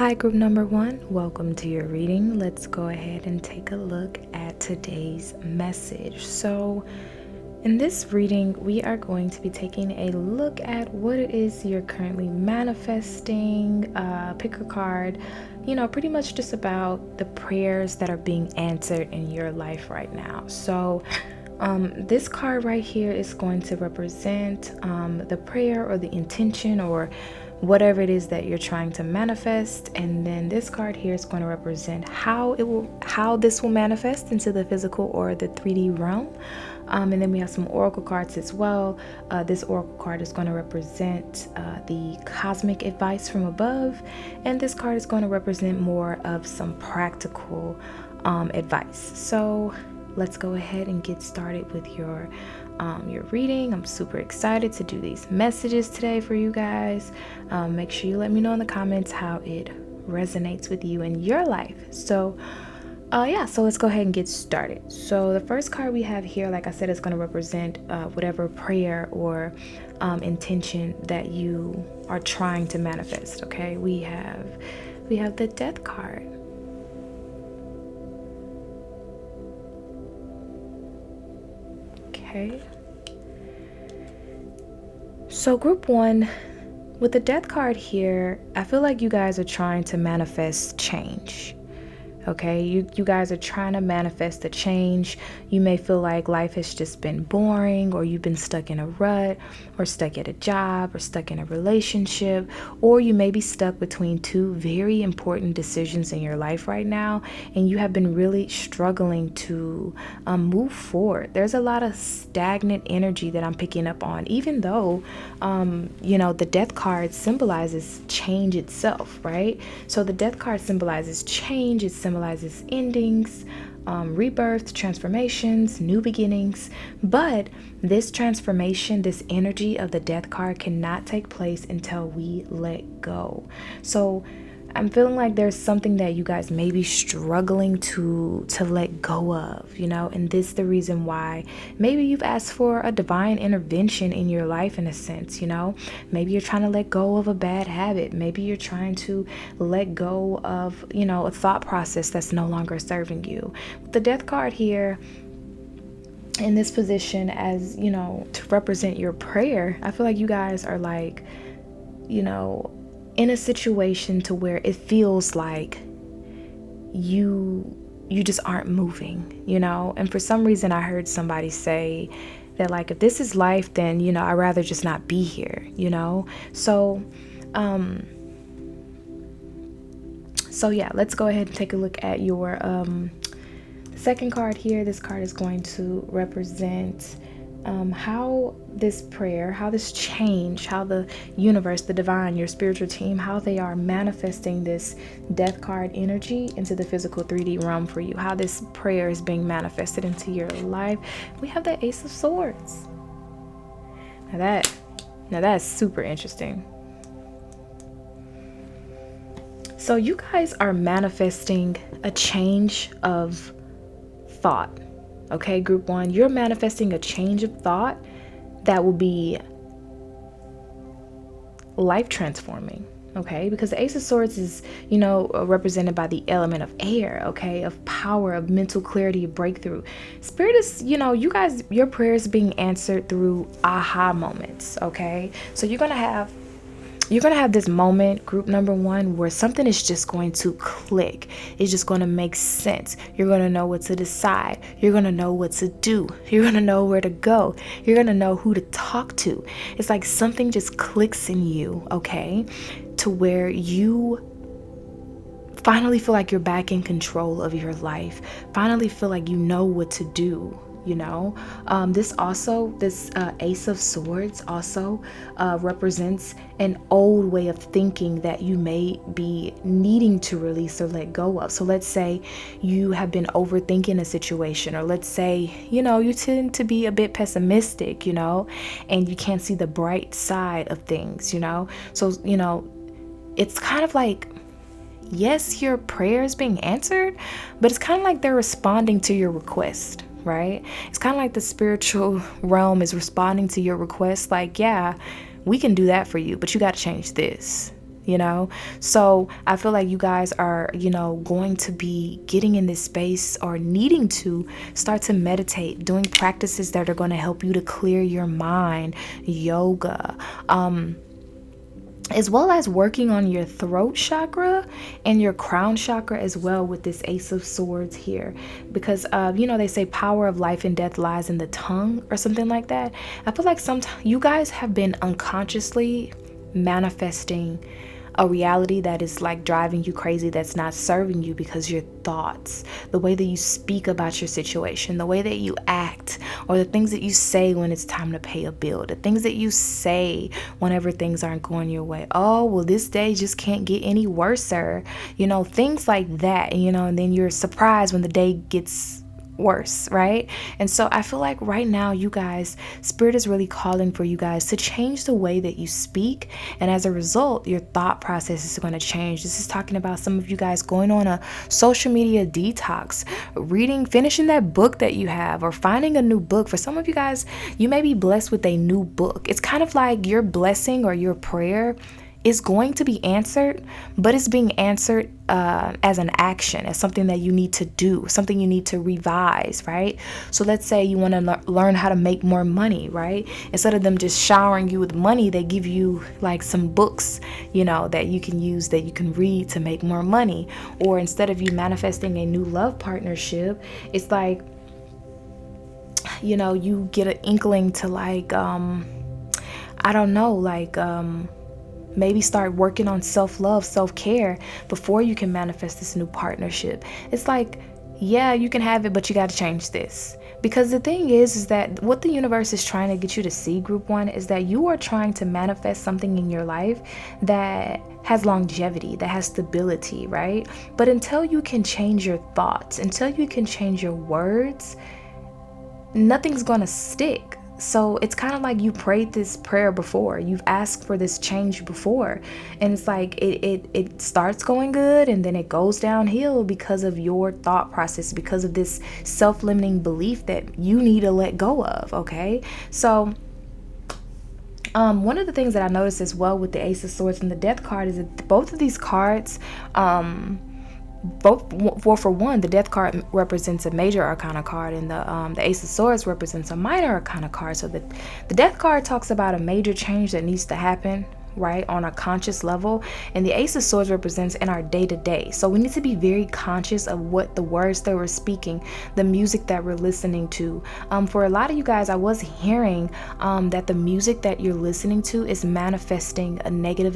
Hi, group number one. Welcome to your reading. Let's go ahead and take a look at today's message. So, in this reading, we are going to be taking a look at what it is you're currently manifesting. Pick a card, pretty much just about the prayers that are being answered in your life right now. So, this card right here is going to represent the prayer or the intention or whatever it is that you're trying to manifest, and then this card here is going to represent how this will manifest into the physical or the 3D realm. And then we have some oracle cards as well. This oracle card is going to represent the cosmic advice from above, and this card is going to represent more of some practical advice. So let's go ahead and get started with your reading. I'm super excited to do these messages today for you guys. Make sure you let me know in the comments how it resonates with you in your life. So so let's go ahead and get started. So the first card we have here, like I said, is going to represent whatever prayer or intention that you are trying to manifest. Okay, we have the Death card. Okay. So group one, with the Death card here, I feel like you guys are trying to manifest change. Okay, you guys are trying to manifest a change. You may feel like life has just been boring, or you've been stuck in a rut, or stuck at a job, or stuck in a relationship, or you may be stuck between two very important decisions in your life right now, and you have been really struggling to move forward. There's a lot of stagnant energy that I'm picking up on, even though the Death card symbolizes change itself, right? So the Death card symbolizes change. It symbolizes endings, rebirth, transformations, new beginnings. But this transformation, this energy of the Death card cannot take place until we let go. So I'm feeling like there's something that you guys may be struggling to let go of, and this is the reason why maybe you've asked for a divine intervention in your life in a sense, Maybe you're trying to let go of a bad habit. Maybe you're trying to let go of, a thought process that's no longer serving you. With the Death card here, in this position as, to represent your prayer, I feel like you guys are like, in a situation to where it feels like you just aren't moving, and for some reason I heard somebody say that, like, if this is life, then I'd rather just not be here, so yeah, let's go ahead and take a look at your second card here. This card is going to represent how this prayer, how this change, how the universe, the divine, your spiritual team, how they are manifesting this Death card energy into the physical 3D realm for you, how this prayer is being manifested into your life. We have the Ace of Swords. Now that's super interesting. So you guys are manifesting a change of thought. Okay, group one, you're manifesting a change of thought that will be life transforming. Okay, because the Ace of Swords is, represented by the element of air, okay, of power, of mental clarity, of breakthrough. Spirit is, you guys, your prayers being answered through aha moments, okay? So you're gonna have this moment, group number one, where something is just going to click. It's just going to make sense. You're going to know what to decide. You're going to know what to do. You're going to know where to go. You're going to know who to talk to. It's like something just clicks in you, okay, to where you finally feel like you're back in control of your life. Finally feel like you know what to do. This Ace of Swords also represents an old way of thinking that you may be needing to release or let go of. So let's say you have been overthinking a situation, or let's say, you tend to be a bit pessimistic, and you can't see the bright side of things, So, it's kind of like, yes, your prayer is being answered, but it's kind of like they're responding to your request. Right? It's kind of like the spiritual realm is responding to your request, like, yeah, we can do that for you, but you got to change this. you know? So I feel like you guys are, going to be getting in this space or needing to start to meditate, doing practices that are going to help you to clear your mind, yoga, as well as working on your throat chakra and your crown chakra as well with this Ace of Swords here. Because, they say power of life and death lies in the tongue or something like that. I feel like sometimes you guys have been unconsciously manifesting a reality that is like driving you crazy, that's not serving you, because your thoughts, the way that you speak about your situation, the way that you act, or the things that you say when it's time to pay a bill, the things that you say whenever things aren't going your way. Oh, well, this day just can't get any worse, sir. Things like that, and then you're surprised when the day gets worse, right? And so I feel like right now, you guys, Spirit is really calling for you guys to change the way that you speak. And as a result, your thought process is going to change. This is talking about some of you guys going on a social media detox, finishing that book that you have, or finding a new book. For some of you guys, you may be blessed with a new book. It's kind of like your blessing or your prayer is going to be answered, but it's being answered as an action, as something that you need to do, something you need to revise, right? So let's say you want to learn how to make more money, right? Instead of them just showering you with money, they give you like some books, that you can use, that you can read to make more money. Or instead of you manifesting a new love partnership, it's like, you get an inkling to like, I don't know, like, maybe start working on self-love, self-care before you can manifest this new partnership. It's like, yeah, you can have it, but you got to change this. Because the thing is that what the universe is trying to get you to see, group one, is that you are trying to manifest something in your life that has longevity, that has stability, right? But until you can change your thoughts, until you can change your words, nothing's gonna stick. So it's kind of like you prayed this prayer before, you've asked for this change before, and it's like it starts going good and then it goes downhill because of your thought process, because of this self-limiting belief that you need to let go of. Okay, so one of the things that I noticed as well with the Ace of Swords and the Death card is that both of these cards, for one, the Death card represents a major arcana card, and the Ace of Swords represents a minor arcana card. So the Death card talks about a major change that needs to happen, right, on a conscious level, and the Ace of Swords represents in our day-to-day. So we need to be very conscious of what the words that we're speaking, the music that we're listening to. For a lot of you guys, I was hearing that the music that you're listening to is manifesting a negative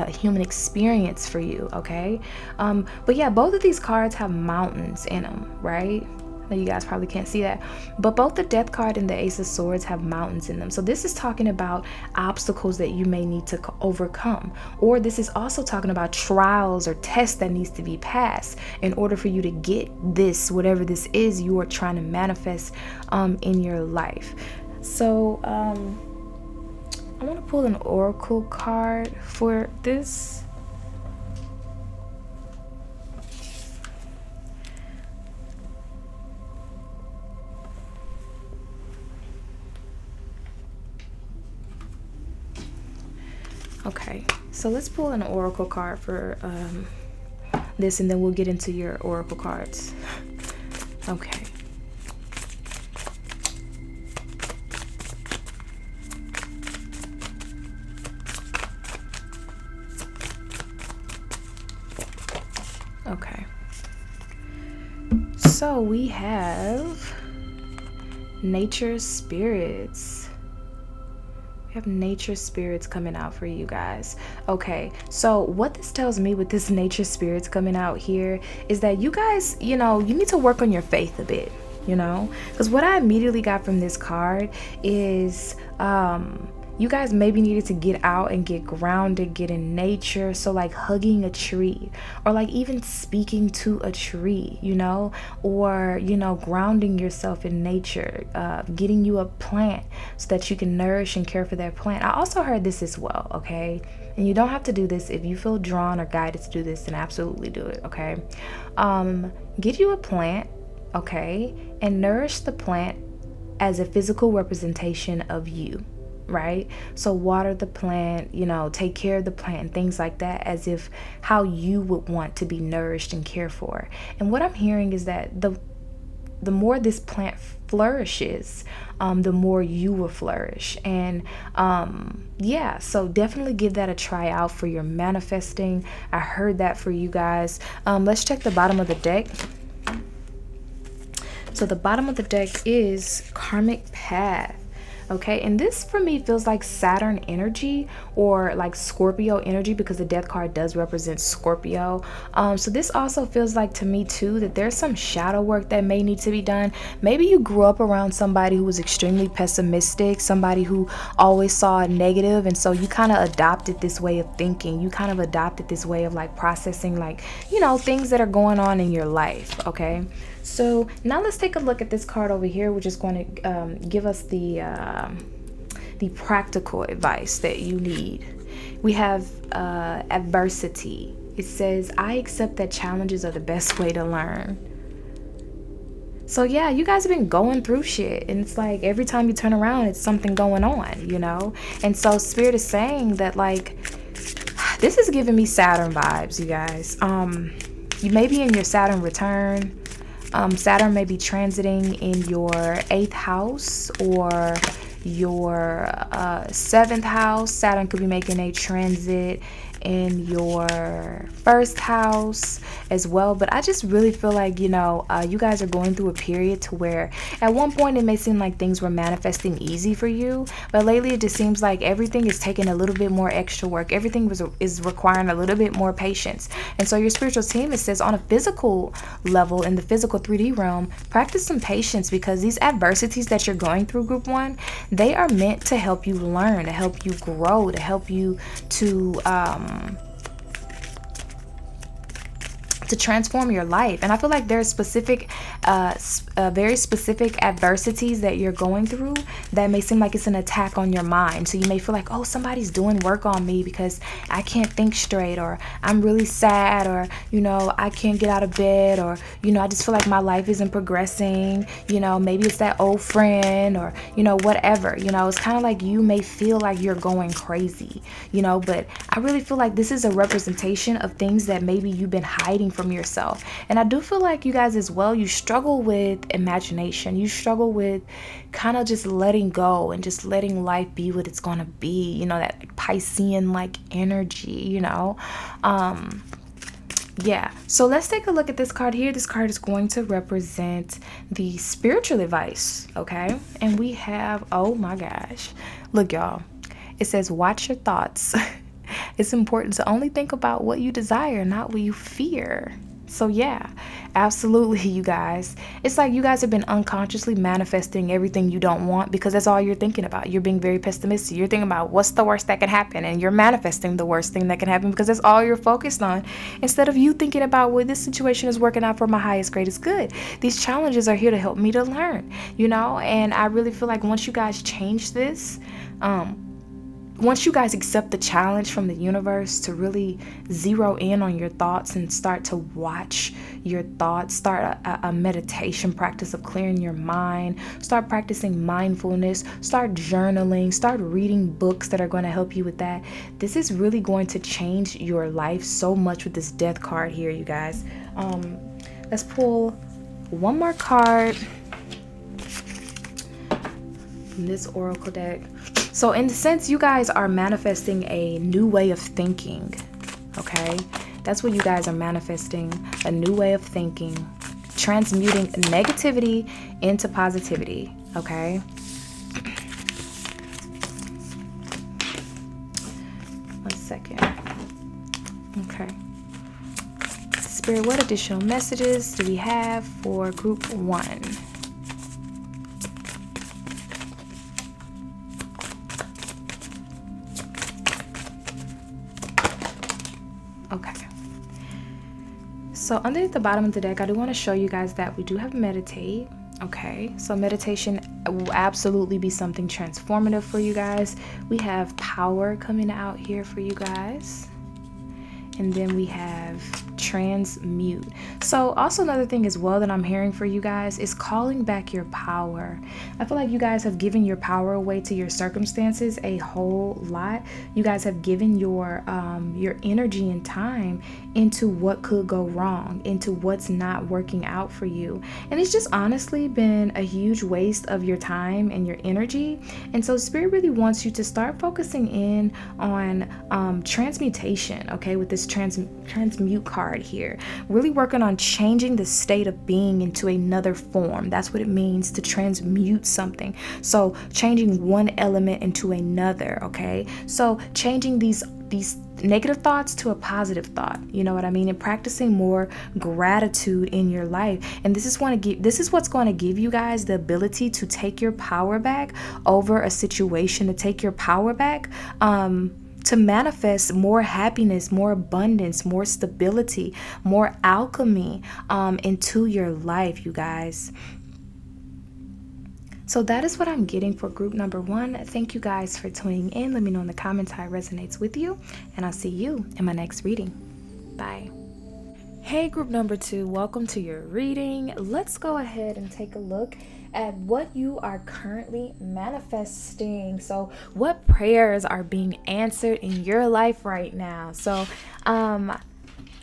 human experience for you. Okay, but yeah, both of these cards have mountains in them, right? You guys probably can't see that, but both the Death card and the Ace of Swords have mountains in them. So this is talking about obstacles that you may need to overcome, or this is also talking about trials or tests that needs to be passed in order for you to get this, whatever this is you are trying to manifest in your life. So I want to pull an oracle card for this. Okay, so let's pull an oracle card for this, and then we'll get into your oracle cards. Okay. Okay. So we have nature spirits. Have nature spirits coming out for you guys. Okay, so what this tells me with this nature spirits coming out here is that you guys, you need to work on your faith a bit, because what I immediately got from this card is you guys maybe needed to get out and get grounded, get in nature. So like hugging a tree, or like even speaking to a tree, or grounding yourself in nature, getting you a plant so that you can nourish and care for that plant. I also heard this as well, okay? And you don't have to do this. If you feel drawn or guided to do this, then absolutely do it, okay? Get you a plant, okay, and nourish the plant as a physical representation of you. right? So water the plant, you know, take care of the plant and things like that, as if how you would want to be nourished and cared for. And what I'm hearing is that the more this plant flourishes, the more you will flourish. And yeah, so definitely give that a try out for your manifesting. I heard that for you guys. Let's check the bottom of the deck. So the bottom of the deck is Karmic Path. Okay, and this for me feels like Saturn energy or like Scorpio energy, because the death card does represent Scorpio. So this also feels like to me too that there's some shadow work that may need to be done. Maybe you grew up around somebody who was extremely pessimistic, somebody who always saw a negative, and so you kind of adopted this way of thinking. You kind of adopted this way of like processing, like, you know, things that are going on in your life. Okay, so now let's take a look at this card over here, which is going to give us the practical advice that you need. We have adversity. It says, I accept that challenges are the best way to learn. So yeah, you guys have been going through shit, and it's like every time you turn around, it's something going on, you know? And so Spirit is saying that, like, this is giving me Saturn vibes, you guys. You may be in your Saturn return. Saturn may be transiting in your 8th house or your 7th house. Saturn could be making a transit in your 1st house as well. But I just really feel like, you know, you guys are going through a period to where at one point it may seem like things were manifesting easy for you, but lately it just seems like everything is taking a little bit more extra work. Everything is requiring a little bit more patience. And so your spiritual team, it says, on a physical level, in the physical 3D realm, practice some patience, because these adversities that you're going through, group one, they are meant to help you learn, to help you grow, to help you to transform your life. And I feel like there's specific very specific adversities that you're going through that may seem like it's an attack on your mind. So you may feel like, oh, somebody's doing work on me because I can't think straight, or I'm really sad, or, you know, I can't get out of bed, or, you know, I just feel like my life isn't progressing. You know, maybe it's that old friend, or, you know, whatever. You know, it's kind of like you may feel like you're going crazy, you know, but I really feel like this is a representation of things that maybe you've been hiding from yourself. And I do feel like you guys as well, you struggle with imagination. You struggle with kind of just letting go and just letting life be what it's going to be, you know, that like Piscean like energy, you know. Yeah, so let's take a look at this card here. This card is going to represent the spiritual advice, okay? And we have, oh my gosh, look, y'all, it says, watch your thoughts. It's important to only think about what you desire, not what you fear. So yeah, absolutely, you guys. It's like you guys have been unconsciously manifesting everything you don't want, because that's all you're thinking about. You're being very pessimistic. You're thinking about what's the worst that can happen, and you're manifesting the worst thing that can happen because that's all you're focused on, instead of you thinking about, well, this situation is working out for my highest, greatest good. These challenges are here to help me to learn, you know. And I really feel like once you guys change this, once you guys accept the challenge from the universe to really zero in on your thoughts and start to watch your thoughts, start a meditation practice of clearing your mind, start practicing mindfulness, start journaling, start reading books that are going to help you with that. This is really going to change your life so much with this death card here, you guys. Let's pull one more card from this oracle deck. So in the sense, you guys are manifesting a new way of thinking, okay? That's what you guys are manifesting, a new way of thinking, transmuting negativity into positivity, okay? One second. Okay. Spirit, what additional messages do we have for group one? Okay, so underneath the bottom of the deck, I do want to show you guys that we do have meditate. Okay, so meditation will absolutely be something transformative for you guys. We have power coming out here for you guys, and then we have transmute. So also another thing as well that I'm hearing for you guys is calling back your power. I feel like you guys have given your power away to your circumstances a whole lot. You guys have given your energy and time into what could go wrong, into what's not working out for you. And it's just honestly been a huge waste of your time and your energy. And so Spirit really wants you to start focusing in on transmutation, okay, with this transmute card here. Really working on changing the state of being into another form. That's what it means to transmute something. So changing one element into another, okay? So changing these negative thoughts to a positive thought, you know what I mean, and practicing more gratitude in your life. And this is what's going to give you guys the ability to take your power back over a situation, to take your power back to manifest more happiness, more abundance, more stability, more alchemy into your life, you guys. So that is what I'm getting for group number 1. Thank you guys for tuning in. Let me know in the comments how it resonates with you, and I'll see you in my next reading. Bye. Hey, group number 2, welcome to your reading. Let's go ahead and take a look at what you are currently manifesting. So what prayers are being answered in your life right now? So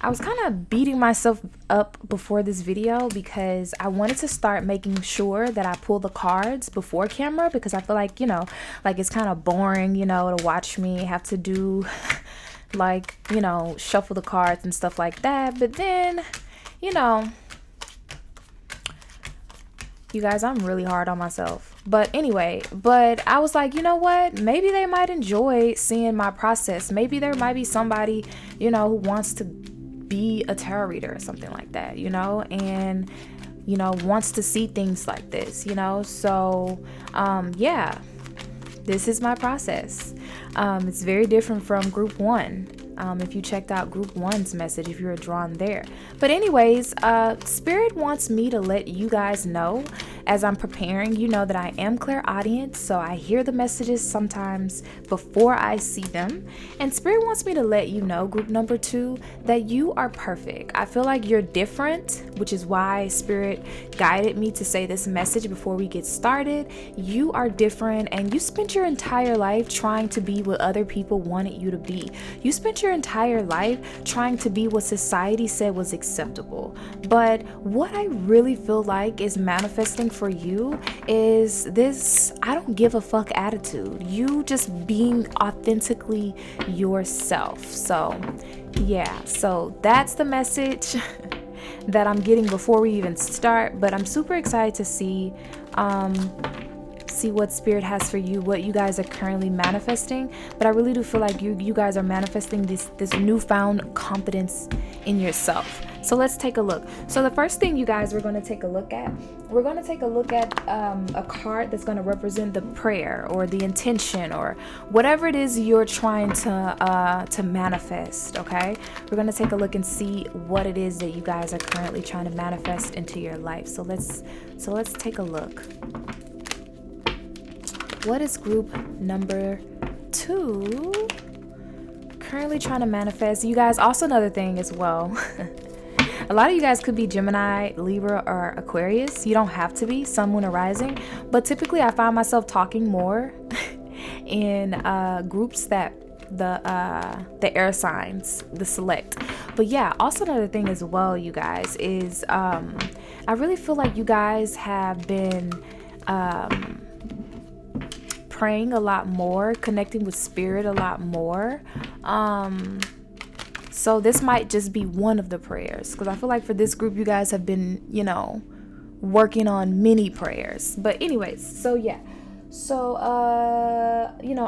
I was kind of beating myself up before this video because I wanted to start making sure that I pull the cards before camera, because I feel like, like it's kind of boring, to watch me have to do like, shuffle the cards and stuff like that. But then, you guys, I'm really hard on myself. But anyway, I was like, you know what? Maybe they might enjoy seeing my process. Maybe there might be somebody, who wants to be a tarot reader or something like that, and wants to see things like this, so yeah, this is my process. It's very different from group 1. If you checked out group 1's message, if you were drawn there. But anyways, Spirit wants me to let you guys know, as I'm preparing, that I am clairaudient, so I hear the messages sometimes before I see them. And Spirit wants me to let you know, group number 2, that you are perfect. I feel like you're different, which is why Spirit guided me to say this message before we get started. You are different, and you spent your entire life trying to be what other people wanted you to be. You spent your entire life trying to be what society said was acceptable. But what I really feel like is manifesting for you is this I don't give a fuck attitude. You just being authentically yourself. So yeah, so that's the message that I'm getting before we even start. But I'm super excited to see what Spirit has for you, what you guys are currently manifesting. But I really do feel like you guys are manifesting this newfound confidence in yourself. So let's take a look. So the first thing, you guys, we're going to take a look at a card that's going to represent the prayer or the intention or whatever it is you're trying to manifest. Okay, we're going to take a look and see what it is that you guys are currently trying to manifest into your life. So let's take a look. What is group number 2 currently trying to manifest? You guys, also another thing as well. A lot of you guys could be Gemini, Libra, or Aquarius. You don't have to be Sun, Moon, or Rising. But typically I find myself talking more in groups that the air signs, the select. But yeah, also another thing as well, you guys, is I really feel like you guys have been praying a lot more, connecting with Spirit a lot more. So this might just be one of the prayers, because I feel like for this group, you guys have been, working on many prayers. But anyways, so yeah. So,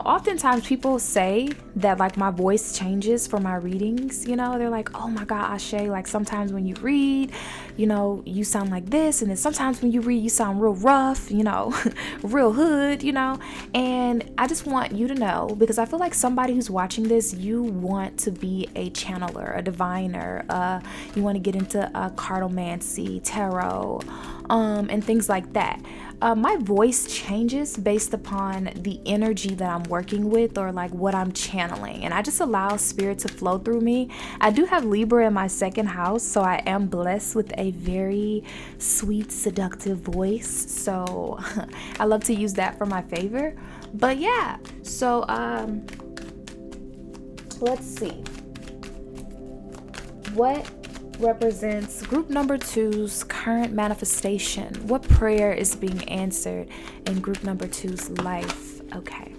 oftentimes people say that like my voice changes for my readings, they're like, oh my God, Ashe, like sometimes when you read, you sound like this. And then sometimes when you read, you sound real rough, real hood, and I just want you to know, because I feel like somebody who's watching this, you want to be a channeler, a diviner, you want to get into cartomancy, tarot, and things like that. My voice changes based upon the energy that I'm working with or like what I'm channeling, and I just allow spirit to flow through me. I do have Libra in my second house, so I am blessed with a very sweet, seductive voice. So I love to use that for my favor. But yeah, so let's see. What represents group number 2's current manifestation? What prayer is being answered in group number 2's life? Okay.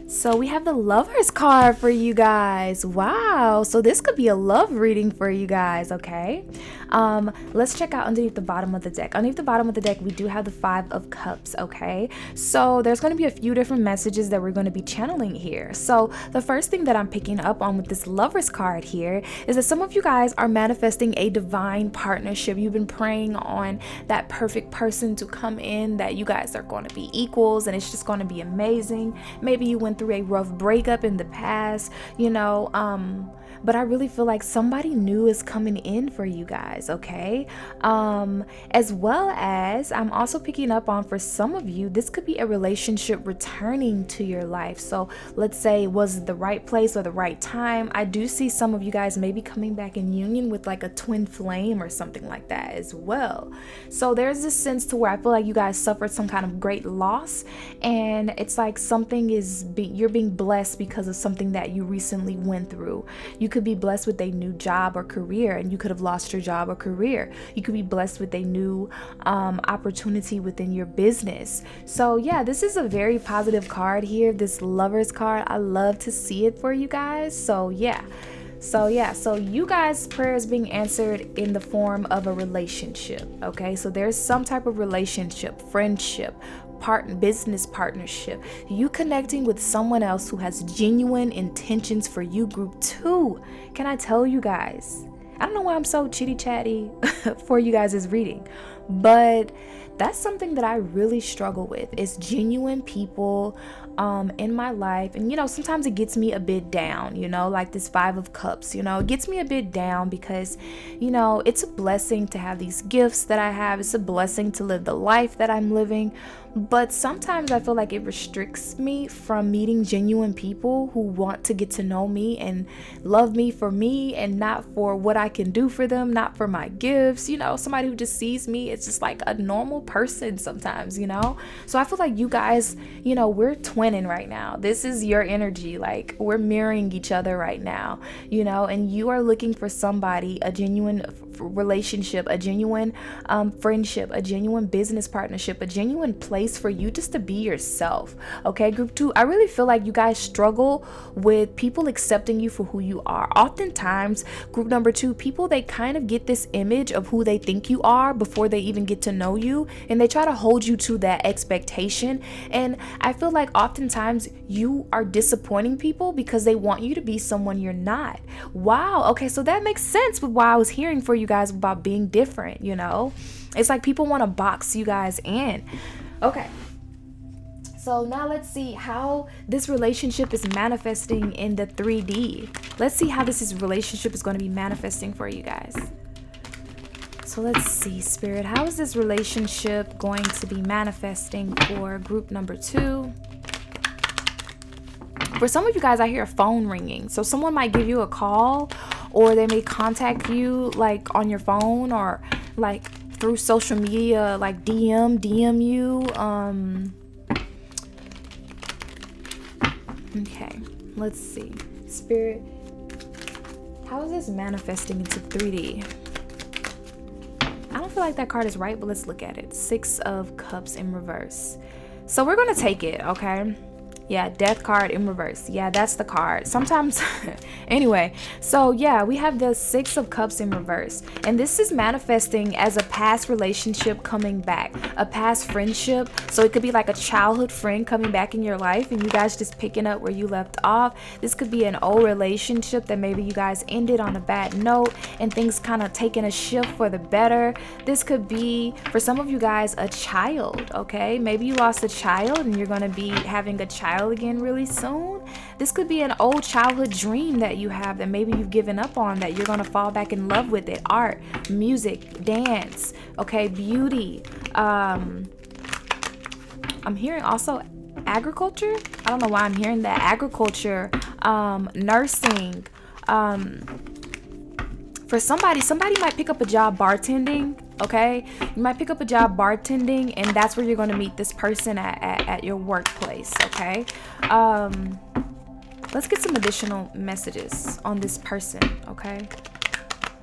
So we have the Lovers card for you guys. Wow. So this could be a love reading for you guys, okay? Let's check out underneath the bottom of the deck. Underneath the bottom of the deck, we do have the 5 of Cups, okay? So there's going to be a few different messages that we're going to be channeling here. So the first thing that I'm picking up on with this Lovers card here is that some of you guys are manifesting a divine partnership. You've been praying on that perfect person to come in, that you guys are going to be equals and it's just going to be amazing. Maybe you went through a rough breakup in the past, but I really feel like somebody new is coming in for you guys, okay? As well as I'm also picking up on, for some of you, this could be a relationship returning to your life. So let's say, was it the right place or the right time? I do see some of you guys maybe coming back in union with like a twin flame or something like that as well. So there's this sense to where I feel like you guys suffered some kind of great loss, and it's like something you're being blessed because of something that you recently went through. You could be blessed with a new job or career, and you could have lost your job or career. You could be blessed with a new opportunity within your business. So yeah, this is a very positive card here, this Lovers card. I love to see it for you guys. So you guys' prayer is being answered in the form of a relationship, okay? So there's some type of relationship, friendship, business partnership, you connecting with someone else who has genuine intentions for you, group 2. Can I tell you guys? I don't know why I'm so chitty chatty for you guys' reading, but that's something that I really struggle with, is genuine people in my life. And sometimes it gets me a bit down, like this 5 of Cups, it gets me a bit down because it's a blessing to have these gifts that I have. It's a blessing to live the life that I'm living, but sometimes I feel like it restricts me from meeting genuine people who want to get to know me and love me for me and not for what I can do for them, not for my gifts, somebody who just sees me, it's just like a normal person sometimes, so I feel like you guys, we're twinning right now. This is your energy, like we're mirroring each other right now, and you are looking for somebody, a genuine relationship, a genuine friendship, a genuine business partnership, a genuine place for you just to be yourself, okay? Group 2, I really feel like you guys struggle with people accepting you for who you are. Oftentimes, group number 2, people, they kind of get this image of who they think you are before they even get to know you, and they try to hold you to that expectation. And I feel like oftentimes you are disappointing people because they want you to be someone you're not. Wow, okay, so that makes sense with what I was hearing for you guys about being different. It's like people want to box you guys in. Okay, so now let's see how this relationship is manifesting in the 3D. Let's see how this relationship is going to be manifesting for you guys. So let's see, Spirit, how is this relationship going to be manifesting for group number 2? For some of you guys, I hear a phone ringing. So someone might give you a call, or they may contact you like on your phone, or like through social media, like DM you. Okay, let's see. Spirit, how is this manifesting into 3D? I don't feel like that card is right, but let's look at it. 6 of Cups in reverse. So we're going to take it, okay? Yeah, Death card in reverse. Yeah, that's the card. Sometimes, anyway. So yeah, we have the 6 of Cups in reverse. And this is manifesting as a past relationship coming back. A past friendship. So it could be like a childhood friend coming back in your life and you guys just picking up where you left off. This could be an old relationship that maybe you guys ended on a bad note and things kind of taking a shift for the better. This could be, for some of you guys, a child, okay? Maybe you lost a child and you're going to be having a child well again really soon. This could be an old childhood dream that you have that maybe you've given up on, that you're gonna fall back in love with it. Art, music, dance, okay, beauty. I'm hearing also agriculture. I don't know why I'm hearing that. Agriculture, nursing. For somebody might pick up a job bartending. Okay, you might pick up a job bartending, and that's where you're going to meet this person at your workplace. Okay, let's get some additional messages on this person. Okay,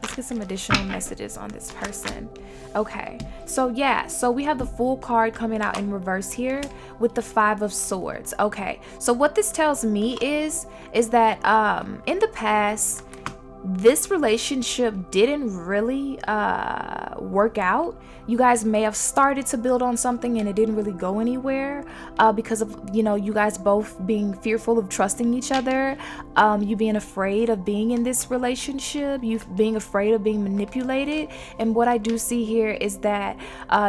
let's get some additional messages on this person. Okay, so yeah, so we have the Fool card coming out in reverse here with the Five of Swords. Okay, so what this tells me is that in the past, this relationship didn't really work out. You guys may have started to build on something and it didn't really go anywhere because of, you know, you guys both being fearful of trusting each other, you being afraid of being in this relationship, you being afraid of being manipulated. And what I do see here is that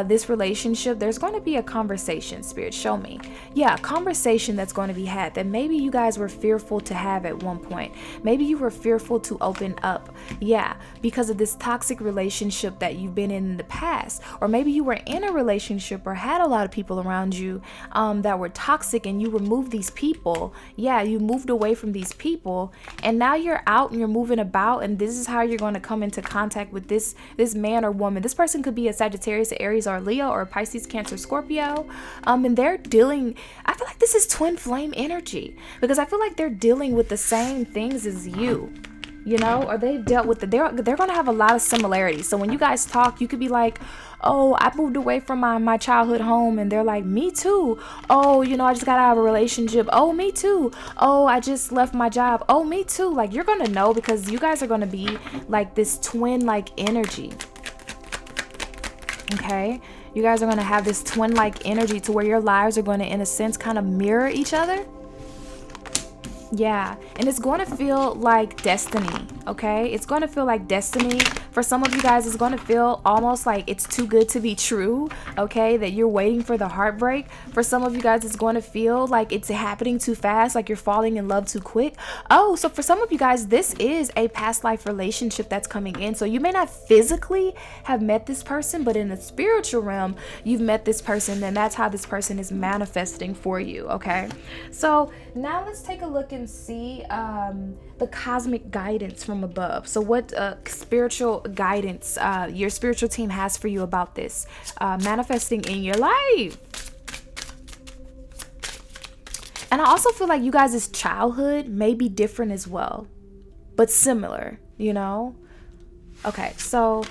this relationship, there's going to be a conversation, Spirit, show me. Yeah, a conversation that's going to be had that maybe you guys were fearful to have at one point. Maybe you were fearful to open up, yeah, because of this toxic relationship that you've been in the past. Or maybe you were in a relationship or had a lot of people around you that were toxic, and you removed these people. Yeah, you moved away from these people, and now you're out and you're moving about, and this is how you're going to come into contact with this man or woman. This person could be a Sagittarius, Aries, or Leo, or Pisces, Cancer, Scorpio, and they're dealing, I feel like this is twin flame energy, because I feel like they're dealing with the same things as you. You know, or they've dealt with they're going to have a lot of similarities. So when you guys talk, you could be like, oh, I moved away from my childhood home, and they're like, me too. Oh, you know, I just got out of a relationship. Oh, me too. Oh, I just left my job. Oh, me too. Like, you're going to know, because you guys are going to be like this twin like energy. Okay, you guys are going to have this twin like energy to where your lives are going to, in a sense, kind of mirror each other. Yeah, and it's going to feel like destiny, okay? It's going to feel like destiny. For some of you guys, it's going to feel almost like it's too good to be true, okay? That you're waiting for the heartbreak. For some of you guys, it's going to feel like it's happening too fast, like you're falling in love too quick. Oh, so for some of you guys, this is a past life relationship that's coming in. So you may not physically have met this person, but in the spiritual realm, you've met this person, and that's how this person is manifesting for you, okay? So now let's take a look and see the cosmic guidance from above. So what spiritual guidance your spiritual team has for you about this manifesting in your life. And I also feel like you guys' childhood may be different as well, but similar, you know? Okay, so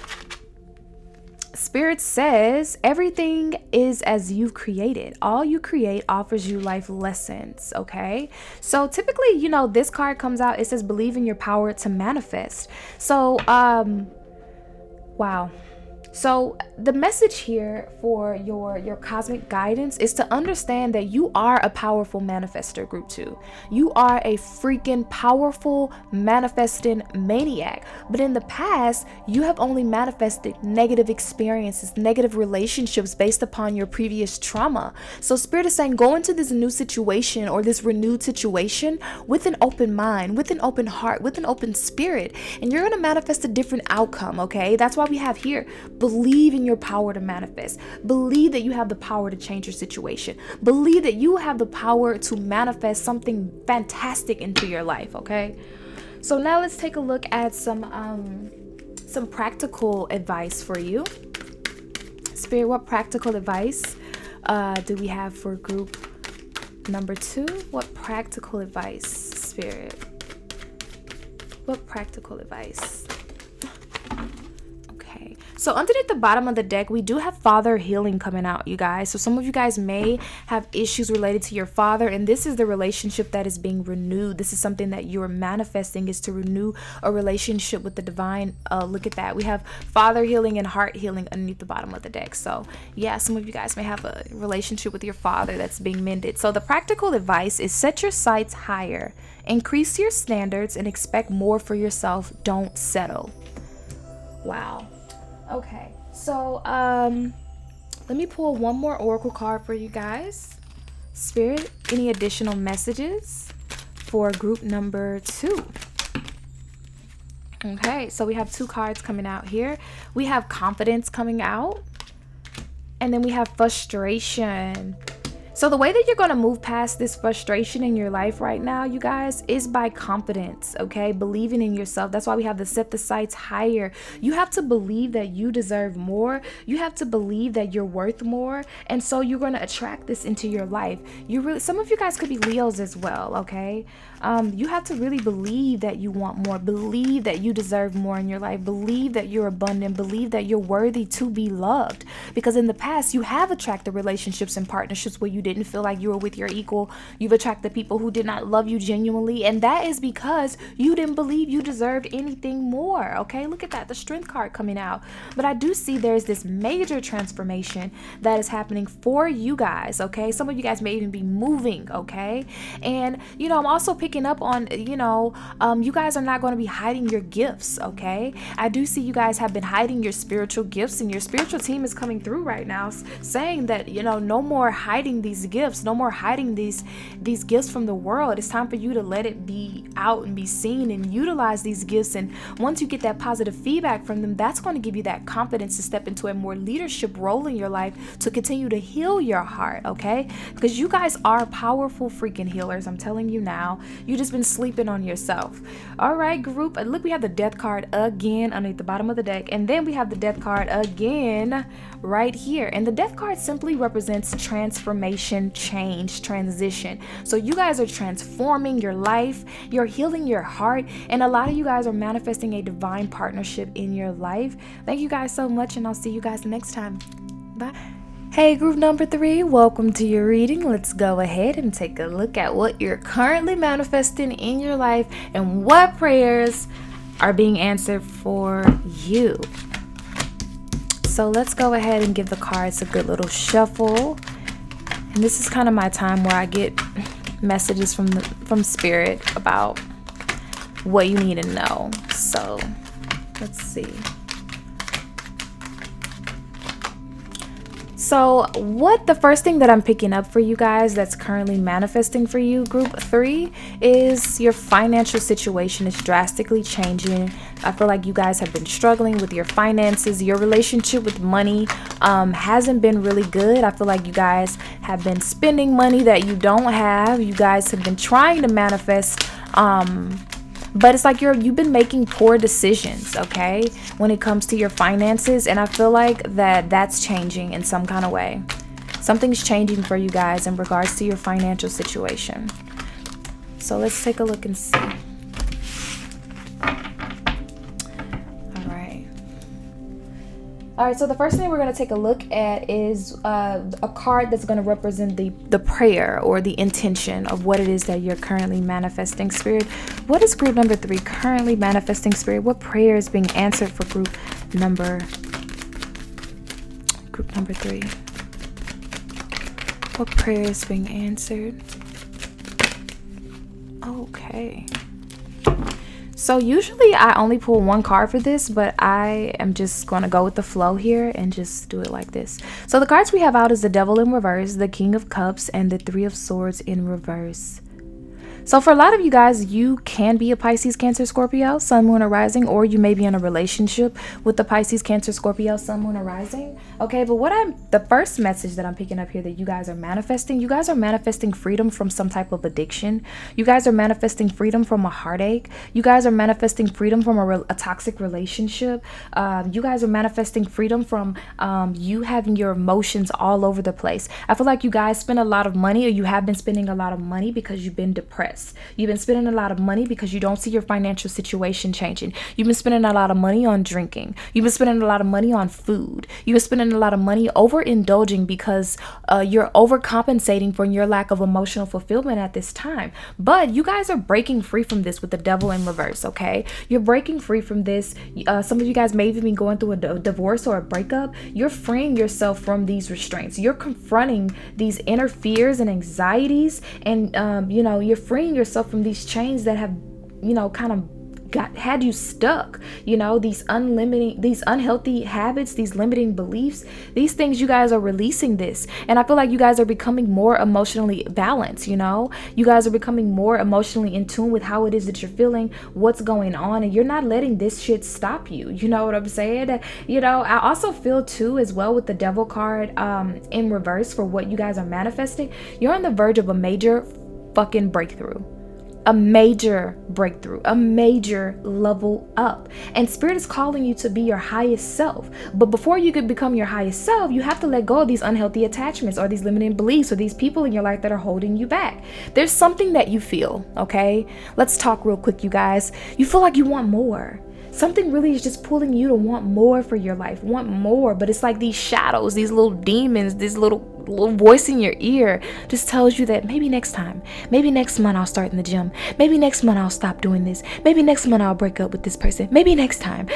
Spirit says everything is as you've created. All you create offers you life lessons, okay? So typically, you know, this card comes out, it says believe in your power to manifest. So, wow. So the message here for your cosmic guidance is to understand that you are a powerful manifester, group 2. You are a freaking powerful manifesting maniac. But in the past, you have only manifested negative experiences, negative relationships based upon your previous trauma. So Spirit is saying go into this new situation or this renewed situation with an open mind, with an open heart, with an open spirit, and you're going to manifest a different outcome, okay? That's why we have here, believe in your power to manifest. Believe that you have the power to change your situation. Believe that you have the power to manifest something fantastic into your life, okay? So now let's take a look at some practical advice for you. Spirit, what practical advice do we have for group number 2? What practical advice, Spirit? What practical advice? So underneath the bottom of the deck, we do have father healing coming out, you guys. So some of you guys may have issues related to your father, and this is the relationship that is being renewed. This is something that you're manifesting, is to renew a relationship with the divine. Look at that. We have father healing and heart healing underneath the bottom of the deck. So yeah, some of you guys may have a relationship with your father that's being mended. So the practical advice is set your sights higher, increase your standards, and expect more for yourself. Don't settle. Wow. Okay, so let me pull one more oracle card for you guys. Spirit, any additional messages for group number 2? Okay, so we have 2 cards coming out here. We have confidence coming out, and then we have frustration. So the way that you're going to move past this frustration in your life right now, you guys, is by confidence, okay? Believing in yourself. That's why we have to set the sights higher. You have to believe that you deserve more. You have to believe that you're worth more. And so you're going to attract this into your life. Some of you guys could be Leos as well, okay? You have to really believe that you want more. Believe that you deserve more in your life. Believe that you're abundant. Believe that you're worthy to be loved. Because in the past, you have attracted relationships and partnerships where you didn't feel like you were with your equal. You've attracted people who did not love you genuinely, and that is because you didn't believe you deserved anything more. Okay, look at that, the Strength card coming out. But I do see there's this major transformation that is happening for you guys. Okay, some of you guys may even be moving. Okay, and I'm also picking up on you guys are not going to be hiding your gifts. Okay, I do see you guys have been hiding your spiritual gifts, and your spiritual team is coming through right now saying that no more hiding these gifts, no more hiding these gifts from the world. It's time for you to let it be out and be seen and utilize these gifts. And once you get that positive feedback from them, that's going to give you that confidence to step into a more leadership role in your life to continue to heal your heart. Okay, because you guys are powerful freaking healers. I'm telling you now, you just been sleeping on yourself. All right, group, look, we have the Death card again underneath the bottom of the deck, and then we have the Death card again right here. And the Death card simply represents transformation, change, transition. So you guys are transforming your life, you're healing your heart, and a lot of you guys are manifesting a divine partnership in your life. Thank you guys so much, and I'll see you guys next time. Bye. Hey, group number 3, welcome to your reading. Let's go ahead and take a look at what you're currently manifesting in your life and what prayers are being answered for you. So let's go ahead and give the cards a good little shuffle. And this is kind of my time where I get messages from Spirit about what you need to know. So let's see. So what the first thing that I'm picking up for you guys that's currently manifesting for you, group 3, is your financial situation is drastically changing. I feel like you guys have been struggling with your finances. Your relationship with money hasn't been really good. I feel like you guys have been spending money that you don't have. You guys have been trying to manifest but it's like you've been making poor decisions, okay, when it comes to your finances. And I feel like that's changing in some kind of way. Something's changing for you guys in regards to your financial situation. So let's take a look and see. All right, so the first thing we're going to take a look at is a card that's going to represent the prayer or the intention of what it is that you're currently manifesting, Spirit. What is group number 3 currently manifesting, Spirit? What prayer is being answered for group number 3? What prayer is being answered? Okay. So usually I only pull one card for this, but I am just going to go with the flow here and just do it like this. So the cards we have out is the Devil in reverse, the King of Cups, and the 3 of Swords in reverse. So for a lot of you guys, you can be a Pisces, Cancer, Scorpio, Sun, Moon, or Rising, or you may be in a relationship with the Pisces, Cancer, Scorpio, Sun, Moon, or Rising. Okay, but the first message that I'm picking up here that you guys are manifesting freedom from some type of addiction. You guys are manifesting freedom from a heartache. You guys are manifesting freedom from a toxic relationship. You guys are manifesting freedom from you having your emotions all over the place. I feel like you guys spend a lot of money, or you have been spending a lot of money because you've been depressed. You've been spending a lot of money because you don't see your financial situation changing. You've been spending a lot of money on drinking. You've been spending a lot of money on food. You've been spending a lot of money overindulging because you're overcompensating for your lack of emotional fulfillment at this time. But you guys are breaking free from this with the Devil in reverse, okay? You're breaking free from this. Some of you guys may even be going through a divorce or a breakup. You're freeing yourself from these restraints. You're confronting these inner fears and anxieties, and you're freeing yourself from these chains that have kind of had you stuck. You know, these unhealthy habits, these limiting beliefs, these things, you guys are releasing this. And I feel like you guys are becoming more emotionally balanced. You know, you guys are becoming more emotionally in tune with how it is that you're feeling, what's going on, and you're not letting this shit stop you. You know what I'm saying? You know, I also feel too as well with the devil card in reverse for what you guys are manifesting. You're on the verge of a major fucking breakthrough. A major breakthrough, a major level up. And Spirit is calling you to be your highest self. But before you could become your highest self, you have to let go of these unhealthy attachments or these limiting beliefs or these people in your life that are holding you back. There's something that you feel, okay? Let's talk real quick, you guys. You feel like you want more. Something really is just pulling you to want more for your life, want more. But it's like these shadows, these little demons, this little voice in your ear just tells you that maybe next time, maybe next month I'll start in the gym, maybe next month I'll stop doing this, maybe next month I'll break up with this person, maybe next time.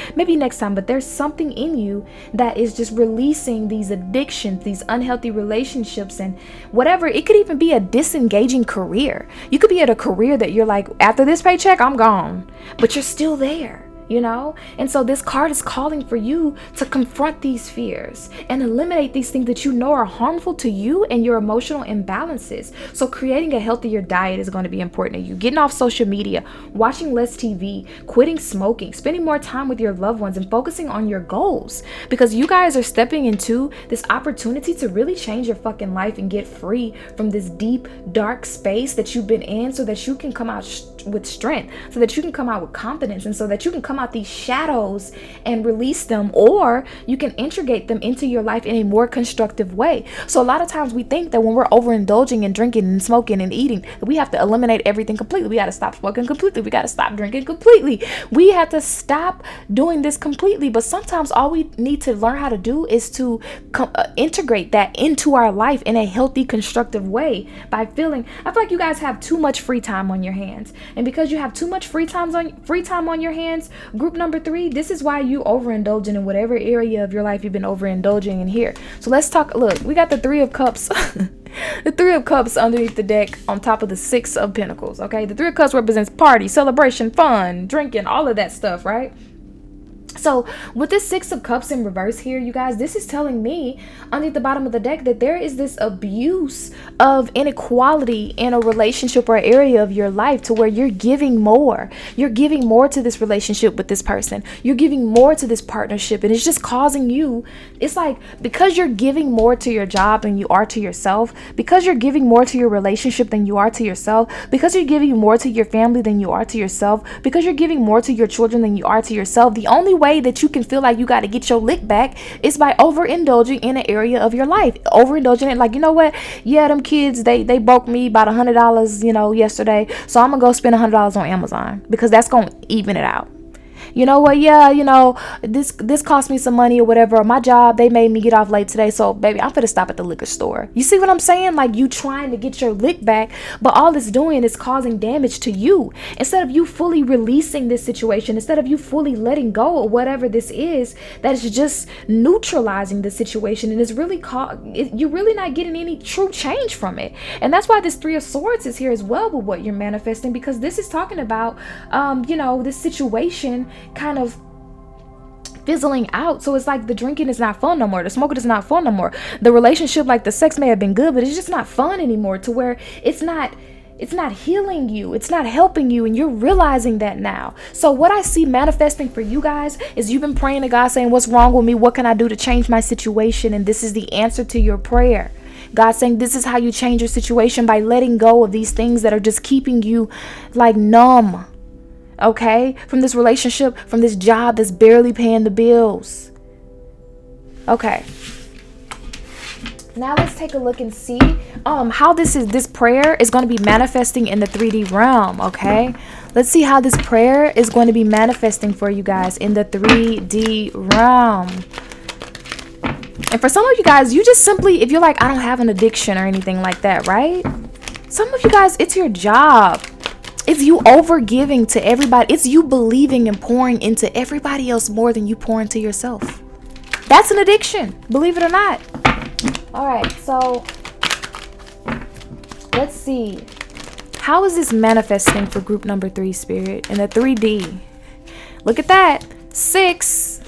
But there's something in you that is just releasing these addictions, these unhealthy relationships, and whatever. It could even be a disengaging career. You could be at a career that you're like, after this paycheck I'm gone, but you're still there. You know? And so this card is calling for you to confront these fears and eliminate these things that you know are harmful to you and your emotional imbalances. So creating a healthier diet is going to be important to you. Getting off social media, watching less TV, quitting smoking, spending more time with your loved ones, and focusing on your goals. Because you guys are stepping into this opportunity to really change your fucking life and get free from this deep, dark space that you've been in, so that you can come out with strength, so that you can come out with confidence, and so that you can come out these shadows and release them, or you can integrate them into your life in a more constructive way. So a lot of times we think that when we're overindulging and drinking and smoking and eating, we have to eliminate everything completely. We got to stop smoking completely. We got to stop drinking completely. We have to stop doing this completely. But sometimes all we need to learn how to do is to integrate that into our life in a healthy, constructive way by feeling. I feel like you guys have too much free time on your hands, and because you have too much free time on your hands, group number 3, this is why you overindulging in whatever area of your life you've been overindulging in here. So let's talk. Look, we got the 3 of Cups. The 3 of Cups underneath the deck on top of the 6 of Pentacles. Okay, the 3 of Cups represents party, celebration, fun, drinking, all of that stuff, right? So with this 6 of Cups in reverse here, you guys, this is telling me underneath the bottom of the deck that there is this abuse of inequality in a relationship or area of your life, to where you're giving more. You're giving more to this relationship with this person. You're giving more to this partnership, and it's just causing you, it's like, because you're giving more to your job than you are to yourself, because you're giving more to your relationship than you are to yourself, because you're giving more to your family than you are to yourself, because you're giving more to your children than you are to yourself, the only way that you can feel like you got to get your lick back is by overindulging in an area of your life. Overindulging it, like, you know what? Yeah, them kids, they broke me about $100, you know, yesterday. So I'm gonna go spend $100 on Amazon, because that's gonna even it out. You know what? Yeah, you know, this cost me some money or whatever. My job, they made me get off late today. So, baby, I'm finna stop at the liquor store. You see what I'm saying? Like, you trying to get your lick back, but all it's doing is causing damage to you. Instead of you fully releasing this situation, instead of you fully letting go of whatever this is, that is just neutralizing the situation, and it's really you're really not getting any true change from it. And that's why this 3 of Swords is here as well with what you're manifesting, because this is talking about, you know, this situation kind of fizzling out. So it's like the drinking is not fun no more, the smoking is not fun no more, the relationship, like the sex may have been good, but it's just not fun anymore, to where it's not healing you, it's not helping you, and you're realizing that now. So what I see manifesting for you guys is you've been praying to God, saying, what's wrong with me? What can I do to change my situation? And this is the answer to your prayer. God saying this is how you change your situation, by letting go of these things that are just keeping you like numb. Okay, from this relationship, from this job that's barely paying the bills. Okay, now let's take a look and see how this prayer is going to be manifesting in the 3D realm. Okay, let's see how this prayer is going to be manifesting for you guys in the 3D realm. And for some of you guys, you just simply, if you're like, I don't have an addiction or anything like that, right? Some of you guys, it's your job. It's you over giving to everybody. It's you believing and pouring into everybody else more than you pour into yourself. That's an addiction, believe it or not. All right, so let's see. How is this manifesting for group number 3, Spirit, in the 3D? Look at that. 6.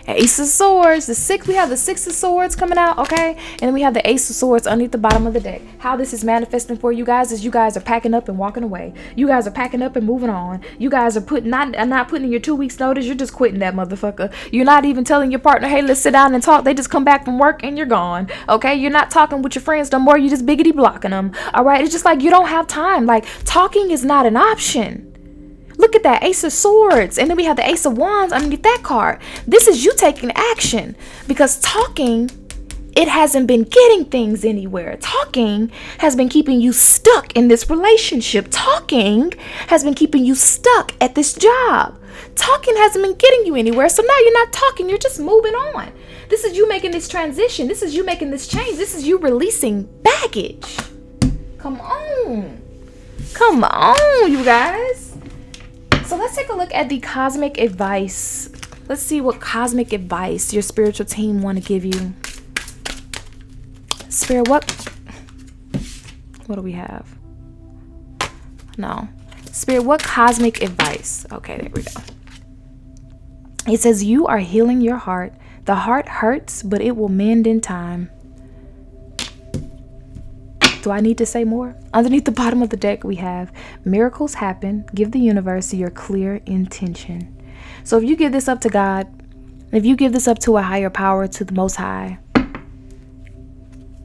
Ace of Swords. The 6, we have the 6 of Swords coming out, okay? And then we have the Ace of Swords underneath the bottom of the deck. How this is manifesting for you guys is you guys are packing up and walking away. You guys are packing up and moving on. You guys are not putting in your 2 weeks notice. You're just quitting that motherfucker. You're not even telling your partner, hey, let's sit down and talk. They just come back from work and you're gone, okay? You're not talking with your friends no more. You're just biggity blocking them, all right? It's just like you don't have time. Like, talking is not an option. Look at that, Ace of Swords. And then we have the Ace of Wands underneath that card. This is you taking action, because talking, it hasn't been getting things anywhere. Talking has been keeping you stuck in this relationship. Talking has been keeping you stuck at this job. Talking hasn't been getting you anywhere. So now you're not talking, you're just moving on. This is you making this transition. This is you making this change. This is you releasing baggage. Come on. Come on, you guys. So let's take a look at the cosmic advice. Let's see what cosmic advice your spiritual team want to give you. Spirit, what do we have? No. Spirit, what cosmic advice? Okay, there we go. It says, you are healing your heart. The heart hurts, but it will mend in time. Do I need to say more? Underneath the bottom of the deck, we have miracles happen. Give the universe your clear intention. So if you give this up to God, if you give this up to a higher power, to the Most High,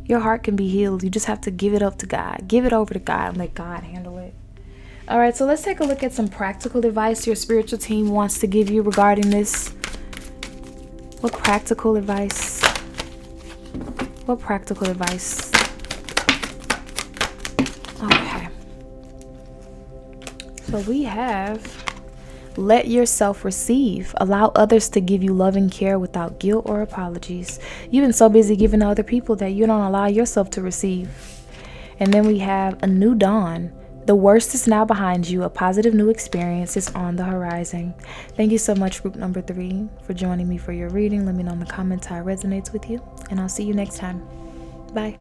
your heart can be healed. You just have to give it up to God. Give it over to God and let God handle it. All right, so let's take a look at some practical advice your spiritual team wants to give you regarding this. What practical advice? What practical advice? Okay. So we have, let yourself receive. Allow others to give you love and care without guilt or apologies. You've been so busy giving to other people that you don't allow yourself to receive. And then we have a new dawn. The worst is now behind you. A positive new experience is on the horizon. Thank you so much, group number 3, for joining me for your reading. Let me know in the comments how it resonates with you, and I'll see you next time. Bye.